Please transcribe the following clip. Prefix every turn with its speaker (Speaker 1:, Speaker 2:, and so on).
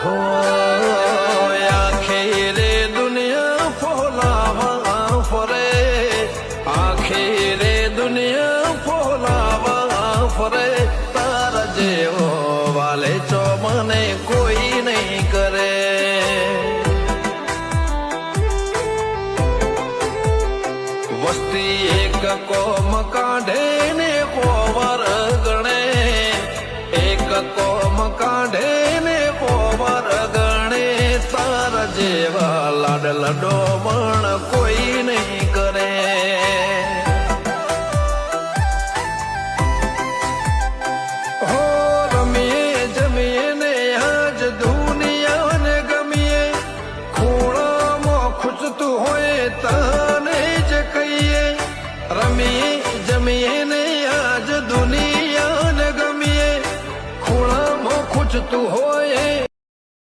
Speaker 1: હો આખી રે દુનિયા ફોલાવા ફરે, આખી રે દુનિયા ફોલાવા ફરે, તારા જેવો વાલે ચો મને કોઈ નહીં કરે. વસ્તી એક કોમ કાઢે ને પોવર ગણે, એક કોમ કાઢે ને પોવર ગણે, તારા જેવા લાડ લડો પણ કોઈ